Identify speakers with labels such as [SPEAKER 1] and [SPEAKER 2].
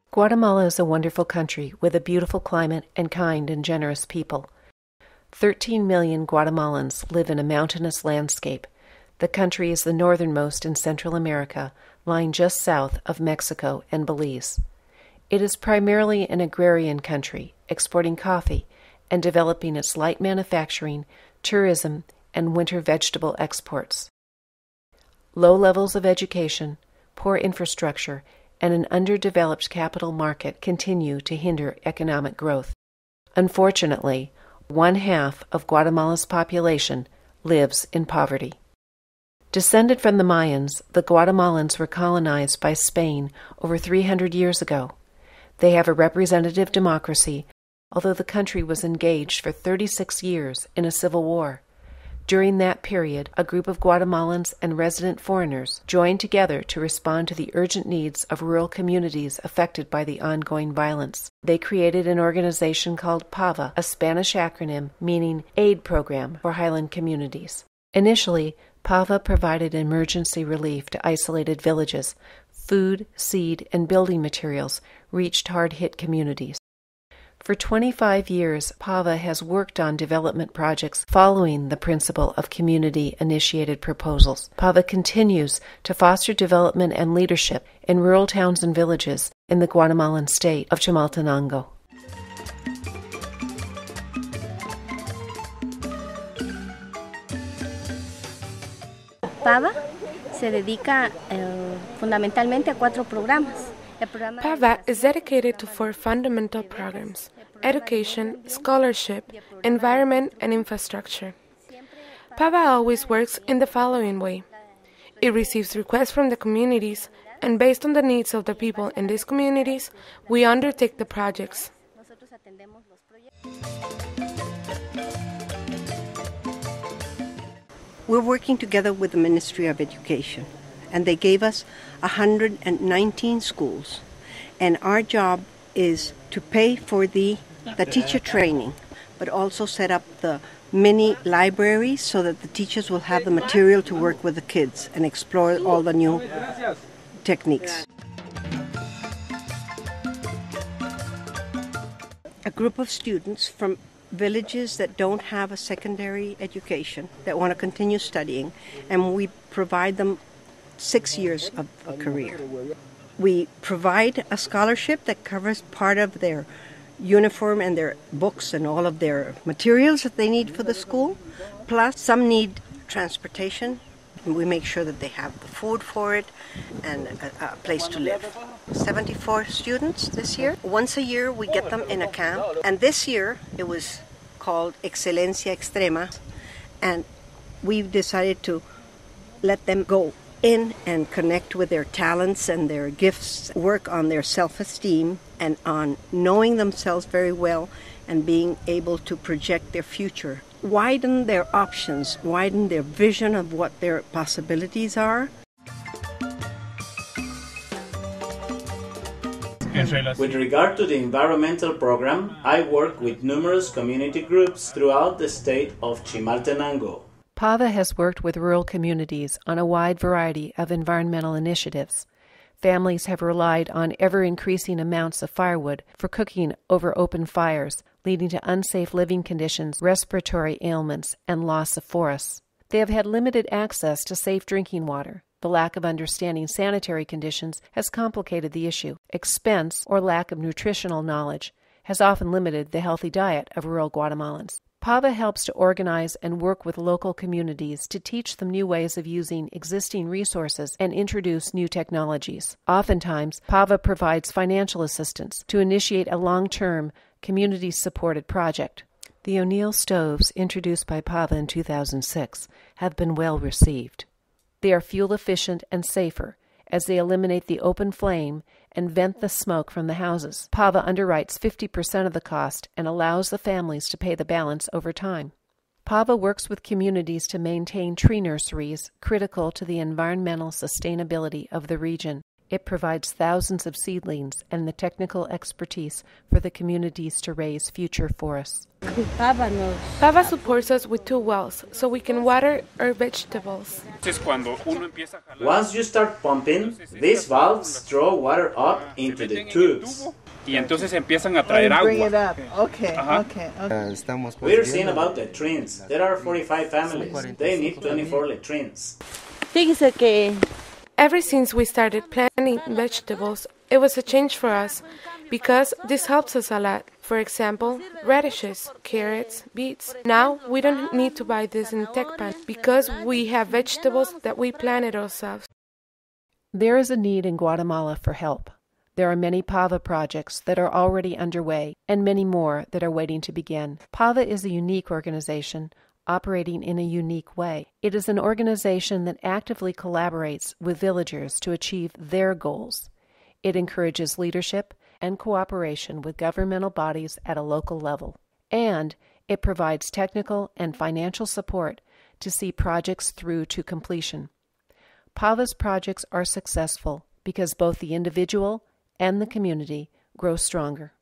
[SPEAKER 1] Guatemala is a wonderful country with a beautiful climate and kind and generous people. 13 million Guatemalans live in a mountainous landscape. The country is the northernmost in Central America, lying just south of Mexico and Belize. It is primarily an agrarian country, exporting coffee and developing its light manufacturing, tourism, and winter vegetable exports. Low levels of education, poor infrastructure, and an underdeveloped capital market continue to hinder economic growth. Unfortunately, 1/2 of Guatemala's population lives in poverty. Descended from the Mayans, the Guatemalans were colonized by Spain over 300 years ago. They have a representative democracy, although the country was engaged for 36 years in a civil war. During that period, a group of Guatemalans and resident foreigners joined together to respond to the urgent needs of rural communities affected by the ongoing violence. They created an organization called PAVA, a Spanish acronym meaning Aid Program for Highland Communities. Initially, PAVA provided emergency relief to isolated villages. Food, seed, and building materials reached hard-hit communities. For 25 years, PAVA has worked on development projects following the principle of community-initiated proposals. PAVA continues to foster development and leadership in rural towns and villages in the Guatemalan state of Chimaltenango.
[SPEAKER 2] PAVA se dedica fundamentalmente a 4 programas.
[SPEAKER 3] PAVA is dedicated to 4 fundamental programs: education, scholarship, environment, and infrastructure. PAVA always works in the following way. It receives requests from the communities, and based on the needs of the people in these communities, we undertake the projects.
[SPEAKER 4] We're working together with the Ministry of Education, and they gave us 119 schools, and our job is to pay for the teacher training, but also set up the mini libraries so that the teachers will have the material to work with the kids and explore all the new techniques. A group of students from villages that don't have a secondary education, that want to continue studying, and we provide them 6 years of a career. We provide a scholarship that covers part of their uniform and their books and all of their materials that they need for the school, plus some need transportation. We make sure that they have the food for it and a place to live. 74 students this year. Once a year we get them in a camp, and this year it was called Excelencia Extrema, and we've decided to let them go in and connect with their talents and their gifts, work on their self-esteem and on knowing themselves very well and being able to project their future. Widen their options, widen their vision of what their possibilities are.
[SPEAKER 5] With regard to the environmental program, I work with numerous community groups throughout the state of Chimaltenango.
[SPEAKER 1] PAVA has worked with rural communities on a wide variety of environmental initiatives. Families have relied on ever-increasing amounts of firewood for cooking over open fires, leading to unsafe living conditions, respiratory ailments, and loss of forests. They have had limited access to safe drinking water. The lack of understanding sanitary conditions has complicated the issue. Expense or lack of nutritional knowledge has often limited the healthy diet of rural Guatemalans. PAVA helps to organize and work with local communities to teach them new ways of using existing resources and introduce new technologies. Oftentimes, PAVA provides financial assistance to initiate a long-term, community-supported project. The O'Neill stoves, introduced by PAVA in 2006, have been well received. They are fuel-efficient and safer, as they eliminate the open flame and vent the smoke from the houses. PAVA underwrites 50% of the cost and allows the families to pay the balance over time. PAVA works with communities to maintain tree nurseries critical to the environmental sustainability of the region. It provides thousands of seedlings and the technical expertise for the communities to raise future forests.
[SPEAKER 3] PAVA supports us with 2 wells, so we can water our vegetables.
[SPEAKER 5] Once you start pumping, these valves draw water up into the tubes.
[SPEAKER 6] Y entonces empiezan a traer agua.
[SPEAKER 7] Bring it up. Okay.
[SPEAKER 5] We're seeing about the latrines. There are 45 families. They need 24 latrines.
[SPEAKER 8] Fíjese que
[SPEAKER 3] Ever since we started planting vegetables, it was a change for us because this helps us a lot. For example, radishes, carrots, beets. Now we don't need to buy this in Tecpan because we have vegetables that we planted ourselves.
[SPEAKER 1] There is a need in Guatemala for help. There are many PAVA projects that are already underway and many more that are waiting to begin. PAVA is a unique organization operating in a unique way. It is an organization that actively collaborates with villagers to achieve their goals. It encourages leadership and cooperation with governmental bodies at a local level. And it provides technical and financial support to see projects through to completion. PAVA's projects are successful because both the individual and the community grow stronger.